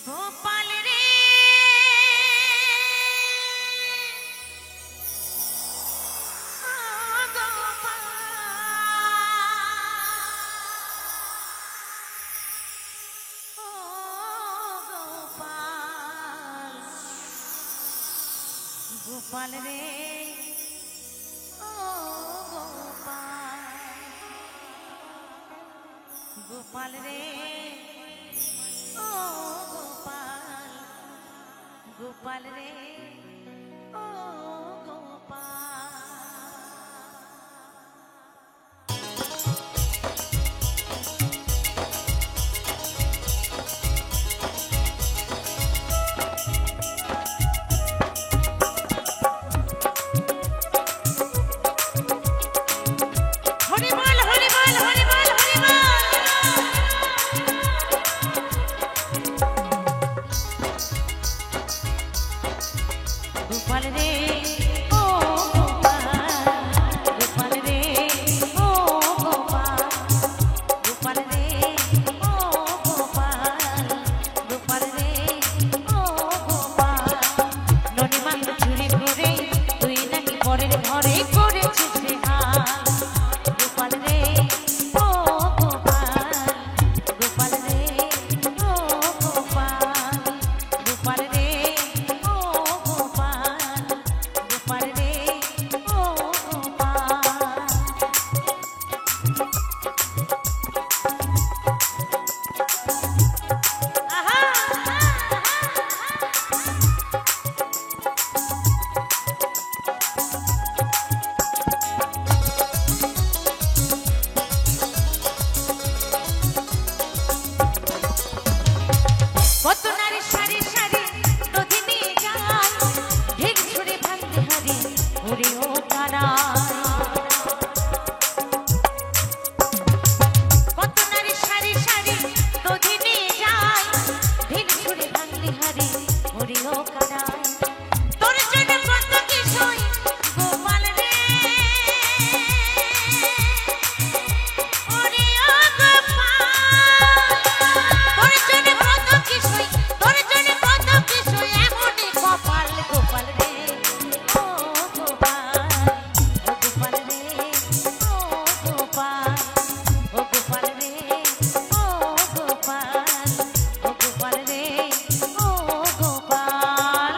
গোপাল রে গোপাল রে ও গোপাল গোপাল রে ও গোপাল গোপাল রে ও গোপাল গোপাল রে ও গোপাল গোপাল রে ও গোপাল গোপাল রে ও গোপাল গোপাল রে ও গোপাল ননি মাংস চুরি করে তুই নাকি পরের ঘরে করেছিস রে হাল গোপাল রে ও গোপাল গোপাল রে ও গোপাল গোপাল রে কত নারী সারি সারি নদী নিয়ে যায় ঢেক ছুড়ে ভাঙতে হারি ঘুরে ও কত নারী সারি সারি নদী নিয়ে যায় ঢেক ছুড়ে ভাঙতে হারি ঘুরে ও তোর জন্য কত কিছুই গোপাল রে ওরে ও গোপাল তোর জন্য কত কিছুই তোর জন্য কত কিছুই এমনই গোপাল গোপাল রে ও গোপাল ও গোপাল রে ও গোপাল ও গোপাল রে ও গোপাল ও গোপাল রে ও গোপাল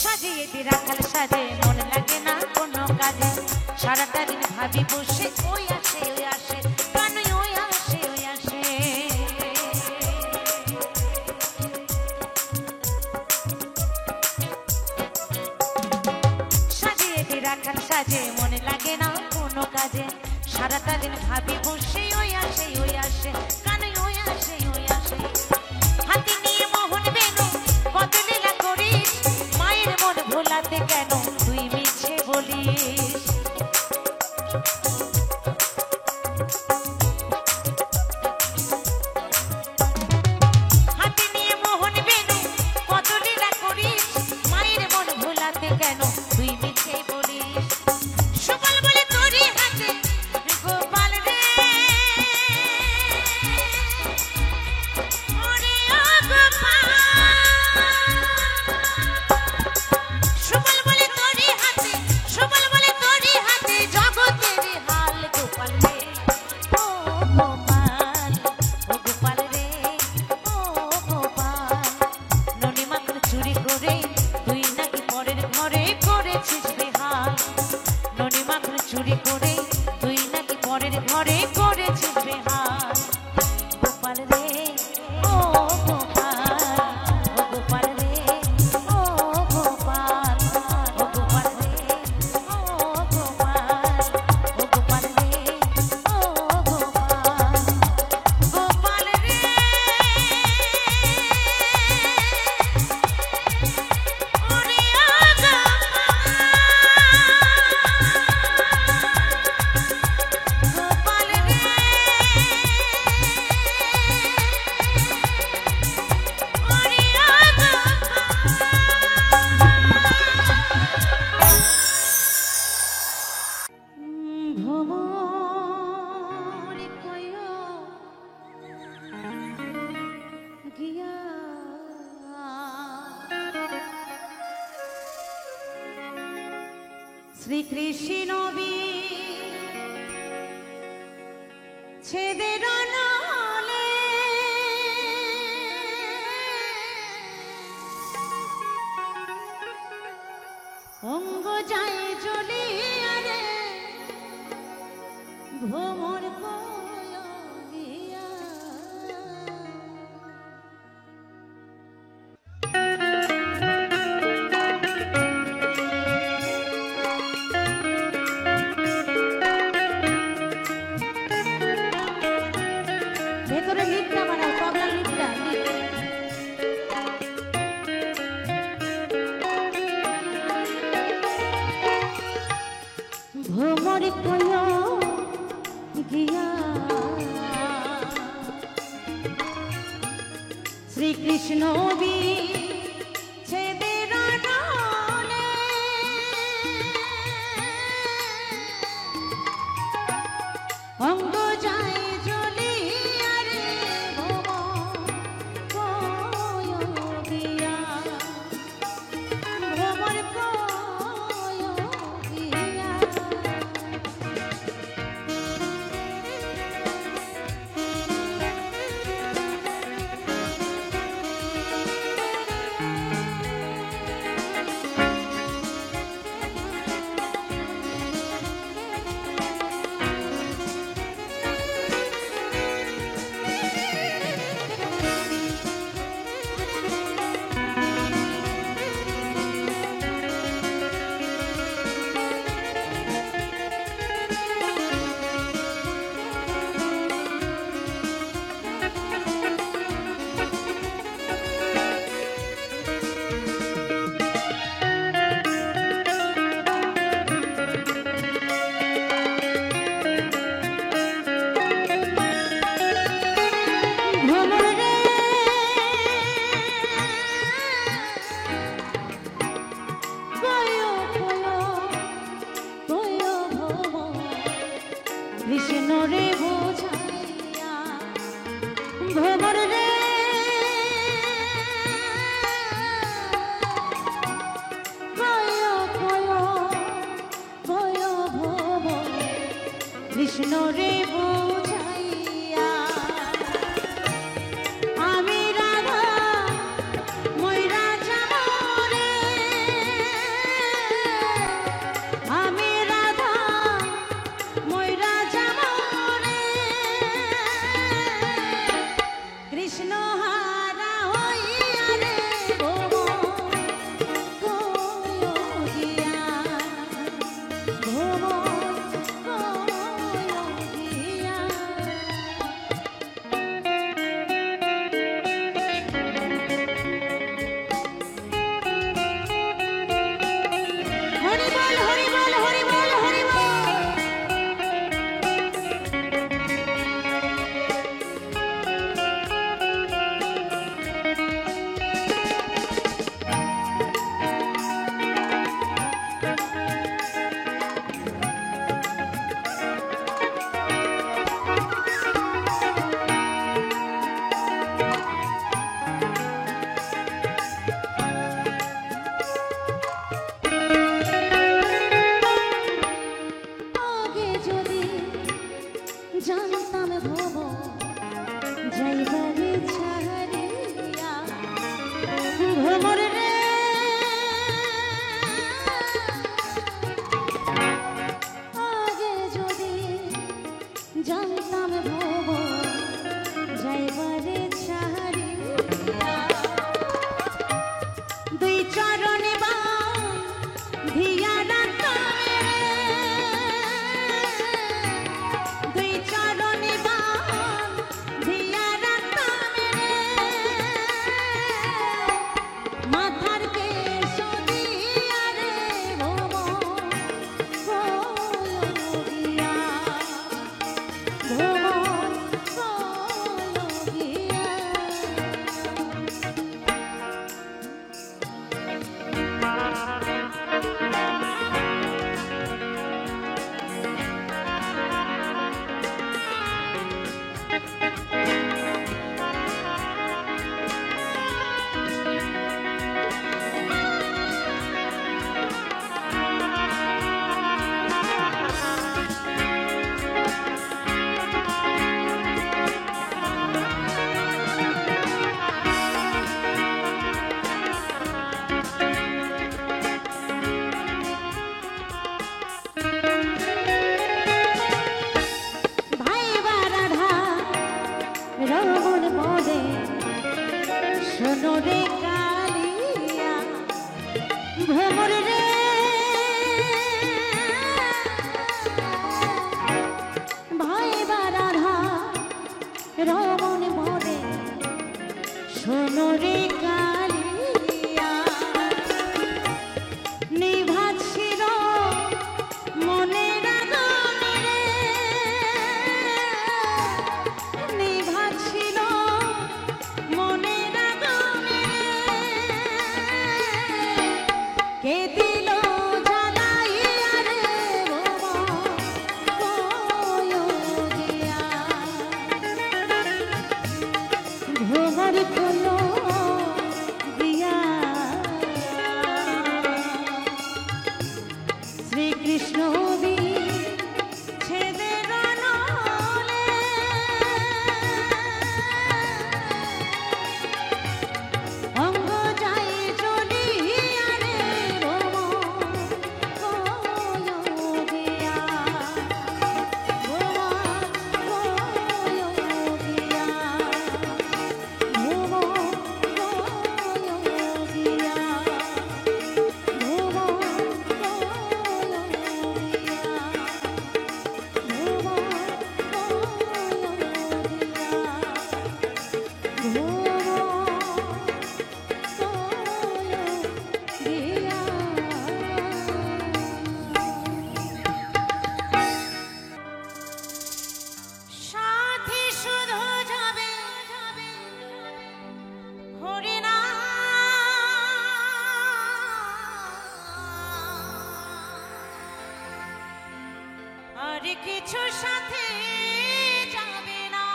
সাজিয়ে দি রাখাল সাজে মন লাগে না কোনো কাজে সারাটা দিন ভাবি বসে ওই আসে কানুই ওই আসে সাজিয়ে দি রাখাল সাজে মন লাগে না কোনো কাজে সারাটা দিন ভাবি বসে ওই আসে কানুই ওই আসে হাতি নিয়ে মোহন বেনু কত লীলা করিস মায়ের মন ভোলাতে কেন তুই মিছে বলিস হাতি নিয়ে মোহন বেনু কত লীলা করিস মায়ের মন ভোলাতে কেন তুই মিছে বলিস সুবল বলে তোরই হাতে গোপাল রে ওরে ও গোপাল সুবল বলে তোরই হাতে জগতের হাল গোপাল রে ও গোপাল ও গোপাল রে ও গোপাল ননি মাংস চুরি করে তুই নাকি পরের ঘরে করে শ্রীকৃষ্ণ ছেদের নালে অঙ্গ যায় জ্বলিয়া রে ভ্রমর ভেতরে লিপটা বানাও তবলা লিপটা ভ্রমর কয় গিয়া শ্রীকৃষ্ণ ছেদের নালে অঙ্গ যায় জ্বলিয়া রে ভ্রমর গিয়া ভ্রমর গিয়া কৃষ্ণ রে বোঝাইয়া ভ্রমর রে কৃষ্ণ রে বোঝাইয়া আমি রাধা ময়রা যাব রে আমি রাধা ময়রা যাব রে কৃষ্ণ হারা হইয়া রে ভ্রমর ভ্রমর রে ভাই বারাধা রমন মনে শোনো রে কালিয়া নিভাছিল মনের আগুন রে নিভাছিল মনের আগুন রে কে দিল জ্বালাইয়া রে ভ্রমর কোনো দিয়া শ্রীকৃষ্ণ ছেদে রণলে অঙ্গ যাই চলিয়া রে সাথী শুধু যাবে হরিনা আর কিছু সাথে যাবে না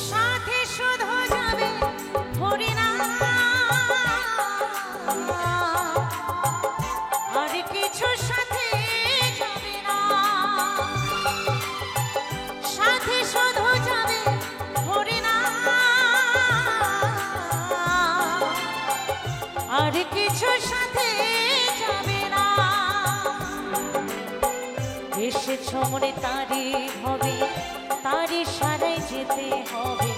সাথে শুধু যাবে হরিনা আর কিছু সাথে যাবে না সাথে শুধু যাবে হরিনা আর কিছু সাথে যাবে না এসেছ মনে তারি হবে তারি সারাই যেতে হবে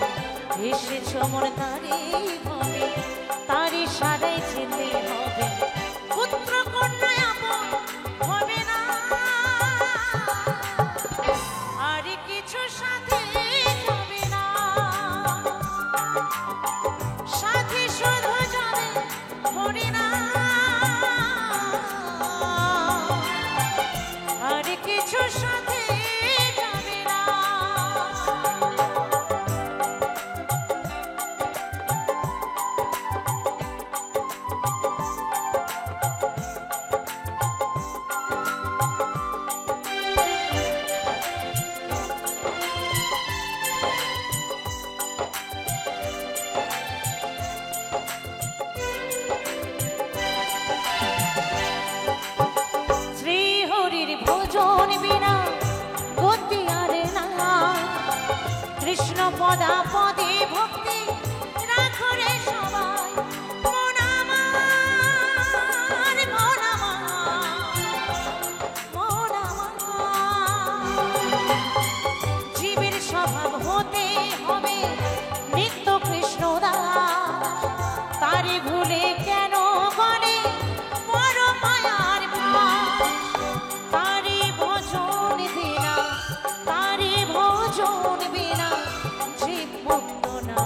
এসেছ মনে তারি হবে তারি সারাই যেতে হবে পুত্র কন্যা আপন হবে না আর কিছু সাথে যাবে না সাথে শুধু যাবে হরিনা আর কিছু সাথে যাবে না শ্রীহরির ভোজন বিনা গতি আরে না কৃষ্ণ পদা পদে ভক্তি রাখো রে সবাই মন আমার মন আমার মন আমার জীবের স্বভাব হতে হবে নিত্য কৃষ্ণ দাস তারে ভুলে কেন বলে বড় মায়ার ভাস তারি ভজন বিনা জীব মুক্ত না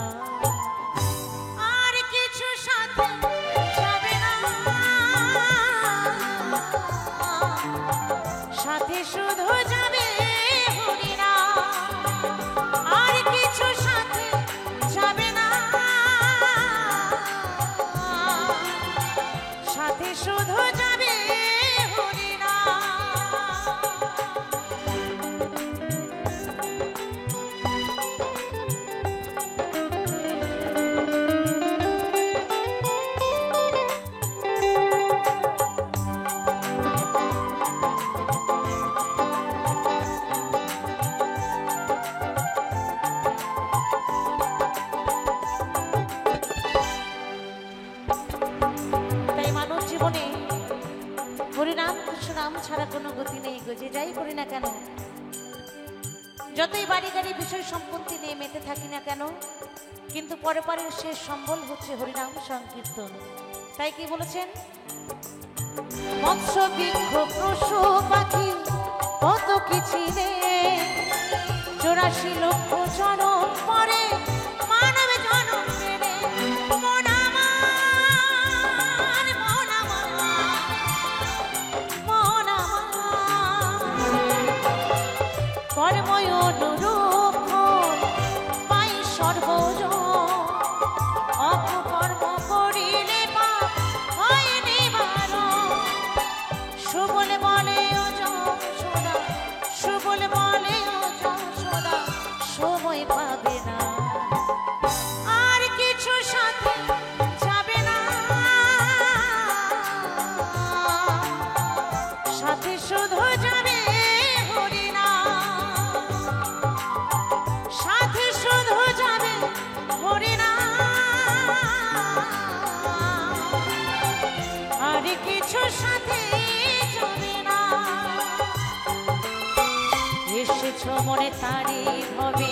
হরিনাম কৃষ্ণ নাম ছাড়া কোনো গতি নেই গো, যে যাই করি না কেন, যতই বাড়ি গাড়ি বিষয় সম্পত্তি নিয়ে মেতে থাকি না কেন, কিন্তু পরে পরে শেষ সম্বল হচ্ছে হরিনাম সংকীর্তন। তাই কি বলেছেন, মৎস্য বৃক্ষ পশু পাখি কত কিছু রে, 84 লক্ষ জনম পরে মানব জনম পেলে, মন আমার, মন আমার, মন আমার, কর্ময় অনুরূপ পাই সর্বজন, অপকর্ম করিলে পাপ হয় নিবারণ। সুবল বলে ও যশোদা, সুবল বলে ও যশোদা, সময় পাবে না আর কিছু সাথে যাবে না, সাথে শুধু যাবে হরিনাম, সাথে শুধু যাবে হরিনাম, আর কিছু সাথে যাবে না। এসেছো মনে তারি হবে,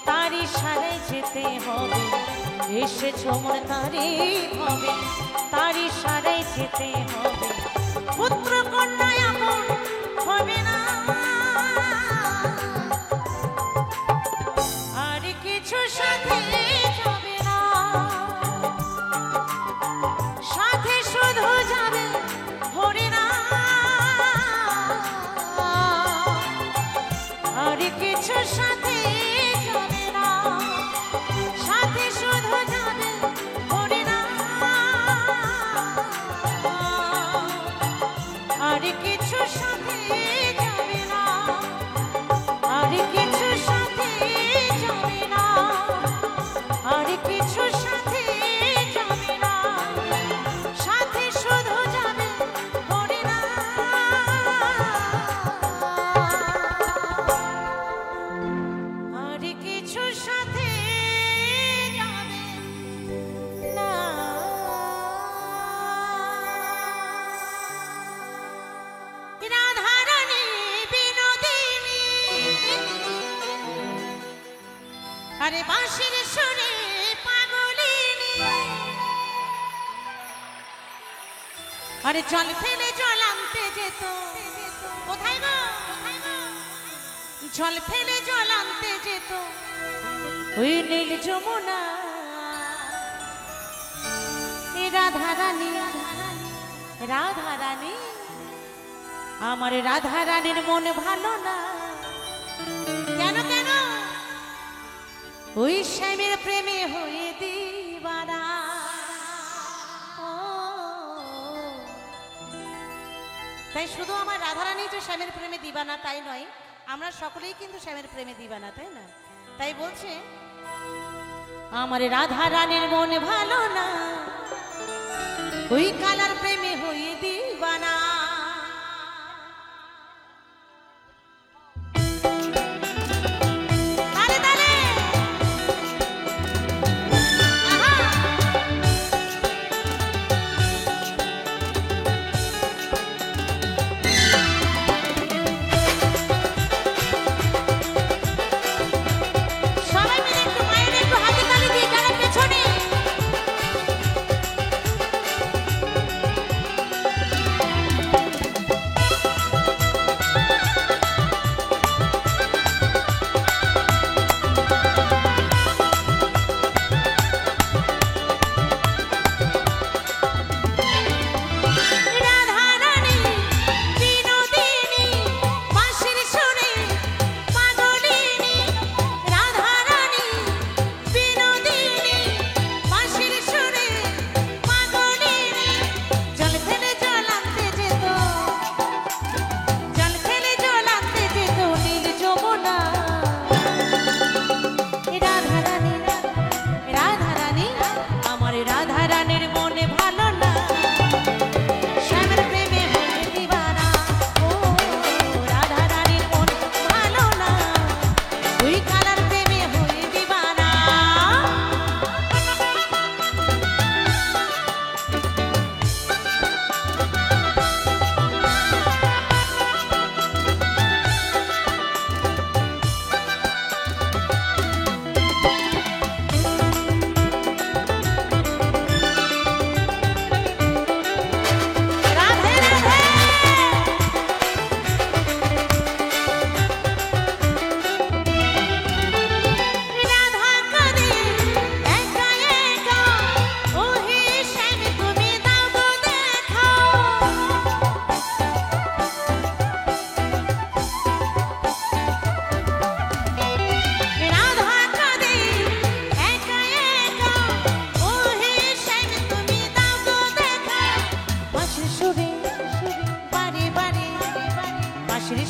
তারি সারাই যেতে হবে, এসেছো মনে তারি হবে, তারি সারাই যেতে হবে, পুত্র কন্যা এমন হবে না আর কিছু সাথে যাবে না, সাথে শুধু যাবে হরিনাম, আর কিছু সাথে যাবে না, সাথে শুধু যাবে হরিনাম, আর কিছু সাথে যাবে না, আর কিছু সাথে যাবে না, আর কিছু সাথে যাবে না, সাথে শুধু যাবে হরিনাম, আর কিছু সাথে যাবে না। রাধারানী বিনোদিনী, আরে বাঁশির সুরে পাগলিনী, আরে জল ফেলে জল আনতে যেত, কোথায় গো, জল ফেলে জল আনতে যেত ওই নীল যমুনা, রাধারানী, রাধারানী, আমার রাধারানীর মন ভালো না, কেন কেন, ওই স্বামীর প্রেমে হয়ে দিবানা। ও, তাই শুধু আমার রাধারানী যে স্বামীর প্রেমে দিবানা তাই নয়, আমরা সকলেই কিন্তু স্বামীর প্রেমে দিবানা, তাই না? তাই বলছে আমার রাধারানীর মন ভালো না, ওই কালার প্রেমে হয়ে দিবানা।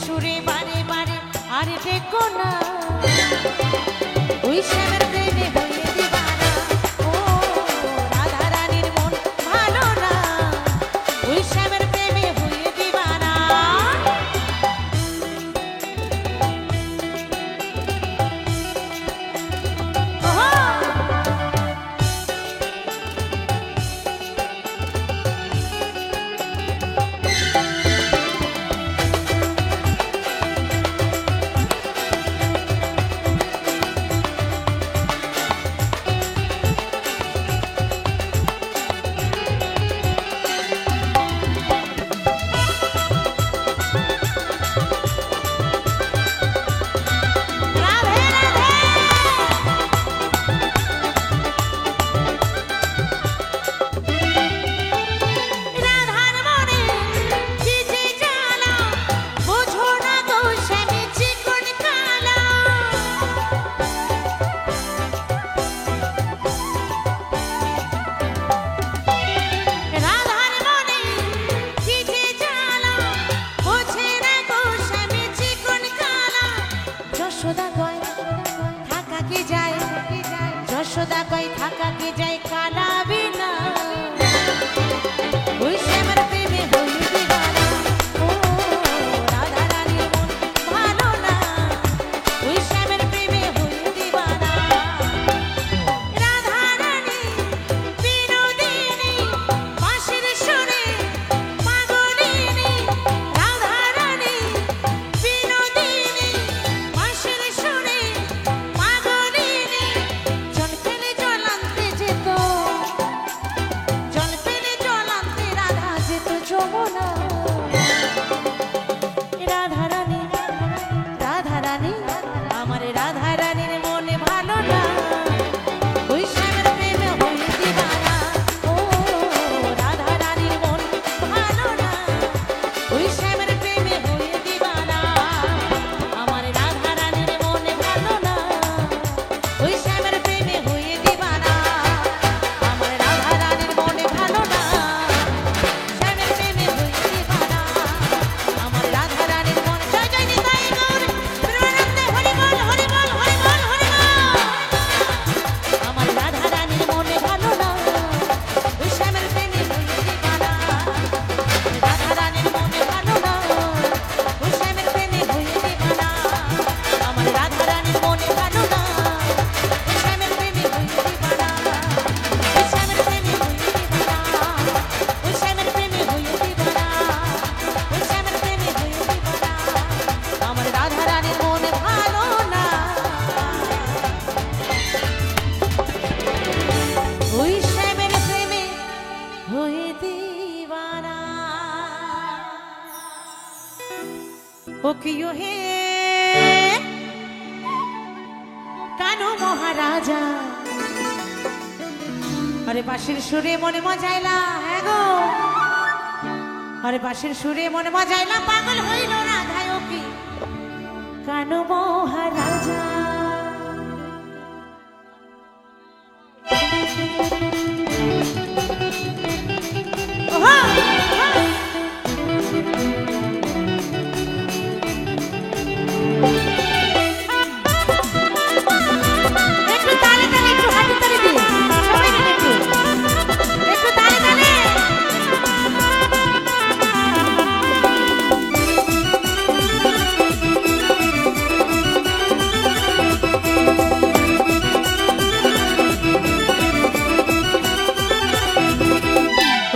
সুরে বারে বারে আর ডেকো না, ওই শ্যামের প্রেমে হয়ে দিবানা। ও রাধা রানীর মন ভালো না, ওই শ্যামের প্রেমে হয়ে দিবানা। যশোদা কই থাকা কি যায় কালা বিনা, ওই শ্যামের প্রেমে হয়ে দিবানা। ও রাধা রানীর মন ভালো না, ওই শ্যামের প্রেমে হয়ে দিবানা। রাধা রানী বিনোদিনী বাঁশির সুরে পাগলিনী, রাধা রানী বিনোদিনী বাঁশির সুরে পাগলিনী। জল পেলে জল আনতে যেত, জল পেলে জল আনতে রাধা যেত যমুনা। রাধা রানী, রাধা রানী, আমার রাধা রানীর মনে ভালো না, ওই শ্যামের প্রেমে হয়ে দিবানা। ও রাধা রানীর মন ভালো না, ওই শ্যামের প্রেমে হয়ে দিবানা। আমার রাধা রানীর মনে ভালো না, ওই শ্যামের প্রেমে হয়ে দিবানা। আমার রাধা রানীর মনে ভালো না, শ্যামের প্রেমে হয়ে দিবানা। আমার রাধা রানীর মন জয় জয় নিতাই গৌর প্রেমানন্দে হরি বল হরি বল হরি বল হরি বল। আমার রাধা রানীর মনে ভালো না, ওই শ্যামের প্রেমে হয়ে দিবানা। রাধা রানীর মনে ভালো না, ওই শ্যামের প্রেমে হয়ে দিবানা। আমার রাধা রানীর মনে ভালো না, ওই শ্যামের প্রেমে হয়ে দিবানা। ওই শ্যামের প্রেমে হয়ে দিবানা, ওই শ্যামের প্রেমে হয়ে দিবানা, ওই শ্যামের প্রেমে হয়ে দিবানা। আমার রাধা রানীর মনে ভালো না, ওই শ্যামের প্রেমে হয়ে দিবানা। ও কিও হে কানু মহারাজা, আরে বাঁশির সুরে মনে মজাইলা। হ্যাঁ গো, আরে বাঁশির সুরে মনে মজাইলা, পাগল হইল রাধায়। ও কি কানু মহারাজা। ওহো, একটু তালে তালে, একটু হাতে তালি দিয়ে সবাই মিলে একটু একটু তালে তালে।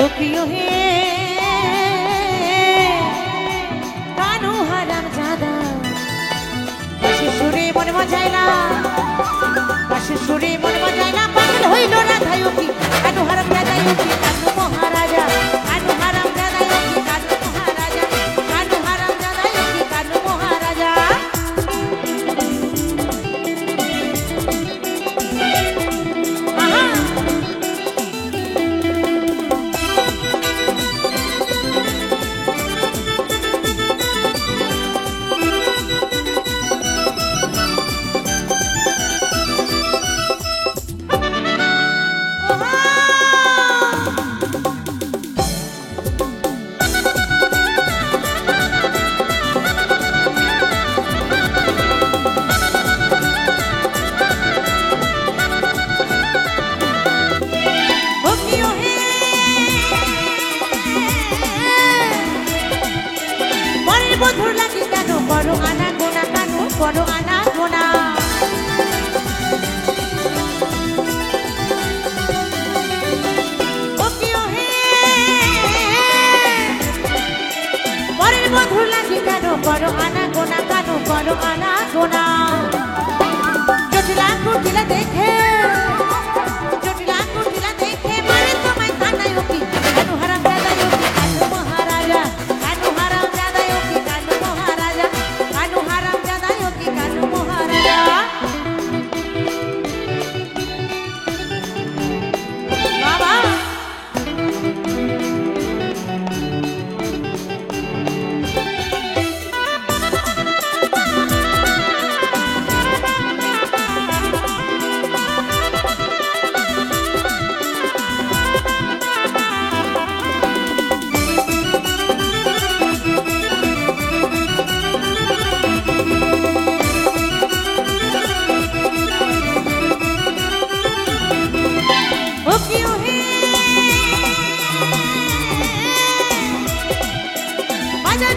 ও প্রিয় হে কানু হারাম জাদা, বাঁশির সুরে মনে মজাইলা, বাঁশির সুরে মনে মজাইলা, পাগল হইল রাধায়। ও কি কানু হারাম জাদা, ও কি কানু মহারাজা, কানু হারাম জাদা, ও কি কানু মহারাজা, কানু হারাম জাদা, ও কি কানু মহারাজা। আহা ওহো বধুর লাগে কেন করো আনা গোনা, কেন করো আনা গোনা। পরের বধুর লাগে কেন করো আনা গোনা, কেন করো আনা গোনা। জটিলা কুটিলা দেখে, জটিলা কুটিলা দেখে মারে তোমায় কানায় কি কানু হারাম জাদায় কি কানু মহারাজা, কানু হারাম জাদায় কি কানু মহারাজা, কানু হারাম জাদায় কি কানু মহারাজা। বাবা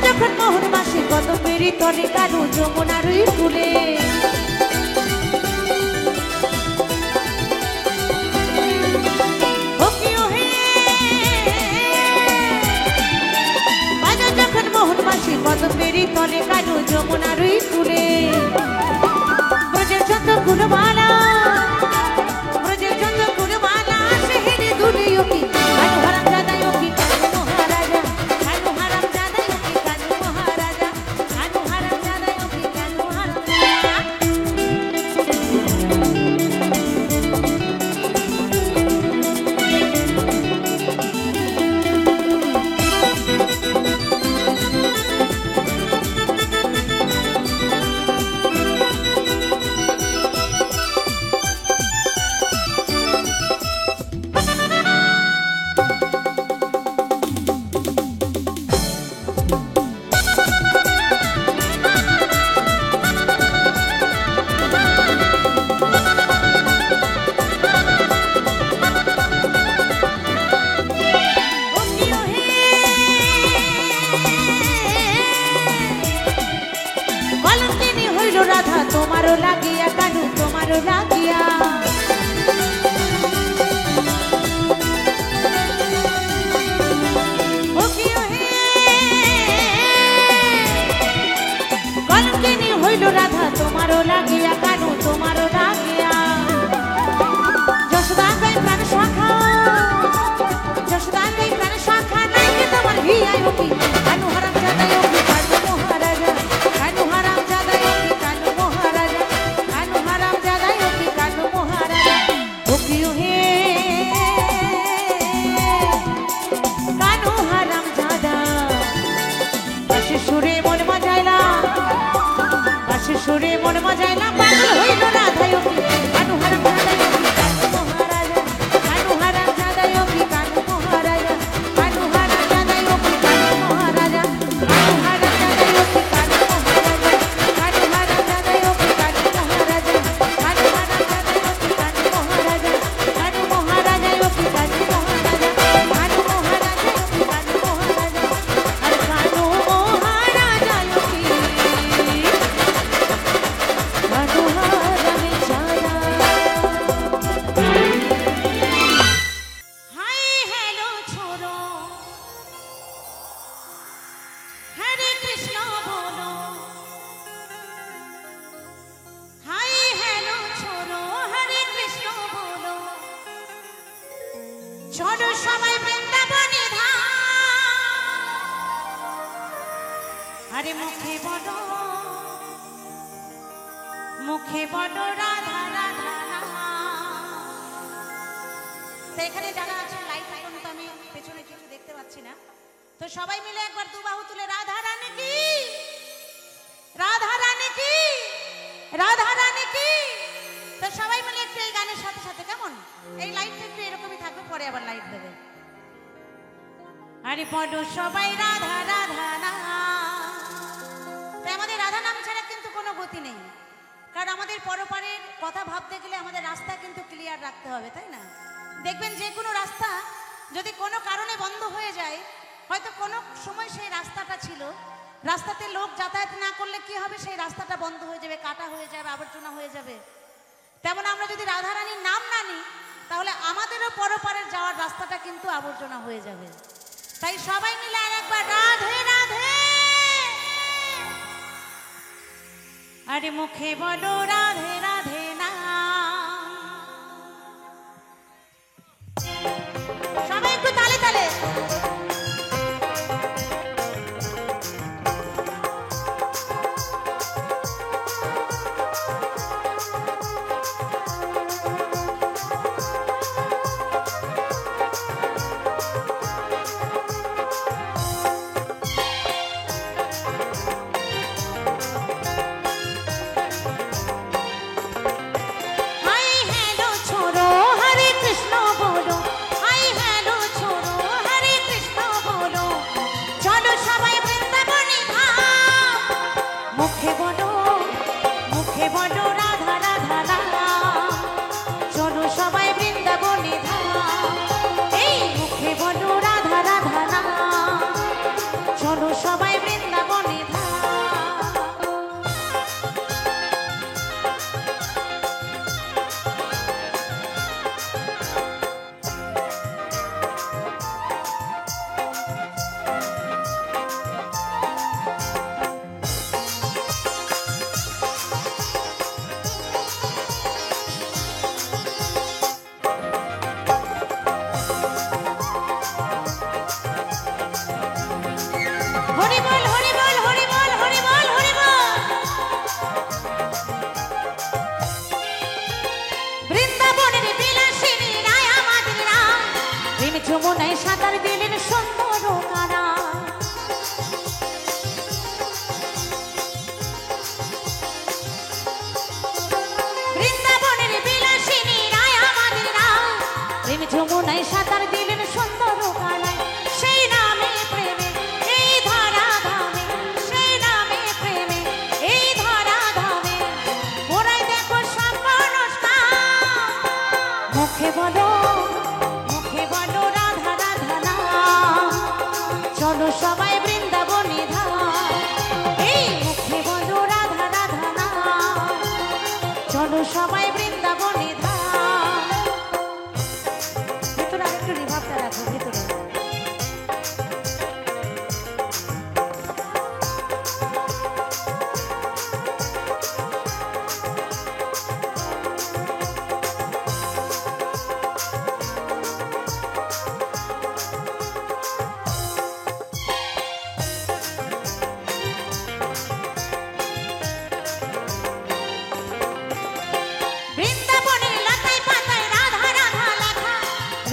যখন মোহন মাসে কত মেরি তরে কানু যমুনার ফুলে। যখন মোহন মাসে কত মেরি তরে কানু যমুনার ফুলে। ব্রজের যত গুণমালা, ব্রজের যত গুণমালা সে হেরে দূরে কি কানু হারাম জাদায় কি কানু মহারাজা, কানু হারাম জাদায় কি কানু মহারাজা, কানু হারাম জাদায় কি কানু মহারাজা। রাধা তোমারও লাগিয়া কানু তোমারও লাগিয়া। কলঙ্কিনী হইল রাধা তোমারও লাগিয়া কানু তোমারও লাগিয়া। যশোদা গাই প্রাণ শাখা, যশোদা গাই প্রাণ শাখা নাই কি তোমার হিয়ায় কি কানু হারাম জাদায় কি কানু মহারাজা, কানু হারাম জাদায় কি কানু মহারাজা, কানু হারাম জাদায় কি কানু মহারাজা। ওকিও হে কানু হারাম জাদা। বাসে সুরে মন মজাইলা, বাসে সুরে মন মজাইলা পাগল হইল রাধায় কি কানু হারাম জাদায় কি কানু মহারাজা, কানু হারাম জাদায় কি কানু মহারাজা, কানু হারাম জাদায় কি কানু মহারাজা, কানু হারাম জাদায় কি কানু মহারাজা, কানু হারাম জাদায় কি কানু মহারাজা, কানু হারাম জাদায় কি কানু মহারাজা, কানু মহারাজা কি কানু মহারাজা, কানু মহারাজা কি কানু মহারাজা, আর কানু মহারাজা কি কানু হারাম জাদা। হাই হ্যালো ছোড়ো, হরে কৃষ্ণ বলো। হাই হ্যালো ছোড়ো, হরে কৃষ্ণ বলো। চলো সবাই বৃন্দাবনে ধাম, আরে মুখে বলো, মুখে বলো রাধা রাধা নাম। তো এখানে যারা আছেন লাইট এখন তো আমি পেছনে কিছু দেখতে পাচ্ছি না, তো সবাই মিলে একবার দু বাহু তুলে রাধা রানী কি, রাধা রানী কি, রাধা রানী কি। তো সবাই মিলে একটু এই গানের সাথে সাথে, কেমন এই লাইটটা একটু এরকমই থাকবে, পরে আবার লাইট দেবে। আরে বলো সবাই রাধা রাধা নাম। তাই আমাদের রাধা নাম ছাড়া কিন্তু কোনো গতি নেই, কারণ আমাদের পরপারের কথা ভাবতে গেলে আমাদের রাস্তা কিন্তু ক্লিয়ার রাখতে হবে, তাই না? দেখবেন যে কোনো রাস্তা যদি কোনো কারণে বন্ধ হয়ে যায়, হয়তো কোনো সময় সেই রাস্তাটা ছিল, রাস্তাতে লোক যাতায়াত না করলে কি হবে, সেই রাস্তাটা বন্ধ হয়ে যাবে, কাটা হয়ে যাবে, আবর্জনা হয়ে যাবে। তেমন আমরা যদি রাধারানীর নাম না নিই তাহলে আমাদেরও পরপারের যাওয়ার রাস্তাটা কিন্তু আবর্জনা হয়ে যাবে। তাই সবাই মিলে আরেকবার রাধে রাধে। আরে মুখে বলো রাধে রাধে না, সবাই একটু তালে তালে। যমুনায় সাঁতার দিলেন সুন্দর কারা, বৃন্দাবনের বিলাসিনী রায় আমাদের রাম, প্রেম যমুনায় সাঁতার দিলেন সুন্দর কারা। সেই নামে প্রেমে এই ধারা ধামে, সেই নামে প্রেমে এই ধারা ধামে, ওরাই দেখো সব অনুষ্ঠান। মুখে বলো চলো সবাই বৃন্দাবনে ধাম, এই মুখে বলো রাধা রাধা নাম, চলো সবাই বৃন্দাবনে ধাম। ভেতরে আরেকটু রিভাবটা রাখো ভেতরে।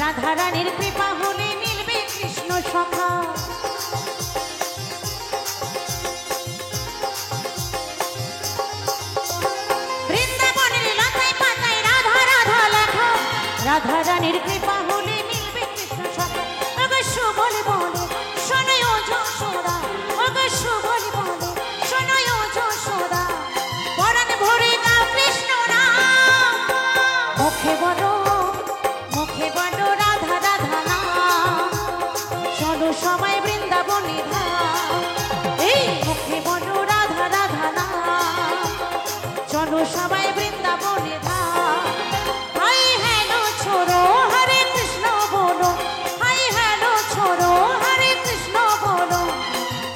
রাধারানীর কৃপা হলে মিলবে কৃষ্ণ সখা, বৃন্দাবনের লতায় পাতায় রাধা রাধা লেখা। রাধারানীর কৃপা হলে মিলবে কৃষ্ণ সখা। অবশ্য বলে বলে শোনায় যশোদা, অবশ্য বলে বলে শোনায় যশোদা, পরাণ ভরে গাও কৃষ্ণ নাম। মুখে বলো রাধা রাধা নাম, চলো সবাই বৃন্দাবনে ধাম। এই মুখে বলো রাধা রাধা নাম, চলো সবাই বৃন্দাবনে ধাম। হাই হ্যালো ছোড়ো হরে কৃষ্ণ বলো, হাই হ্যালো ছোড়ো হরে কৃষ্ণ বলো,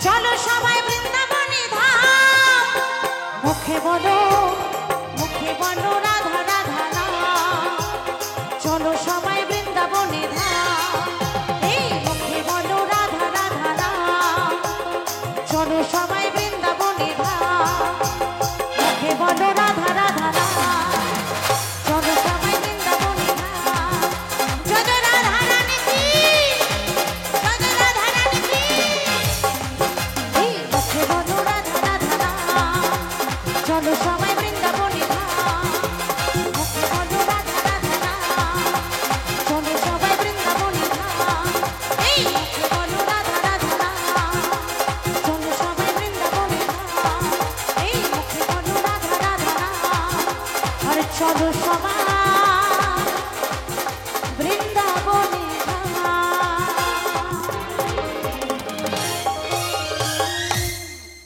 চলো সবাই বৃন্দাবনে ধাম। মুখে বলো রাধা রাধা নাম, চলো সবাই বৃন্দাবনে ধাম। এই মুখে বলো রাধা রাধা নাম, চলো সবাই বৃন্দাবনে ধাম। মুখে বলো রাধা রাধা নাম, চলো সবাই বৃন্দাবনে ধাম। জয় রাধা রানী কি, জয় রাধা রানী কি। এই মুখে বলো রাধা রাধা নাম, চলো সবাই বৃন্দাবনে ধাম। মুখে বলো রাধা রাধা নাম, চলো সবাই বৃন্দাবনে ধাম। এই মুখে বলো রাধা রাধা নাম, চলো সবাই বৃন্দাবনে ধাম। এই মুখে বলো রাধা রাধা নাম, আর চলো সবাই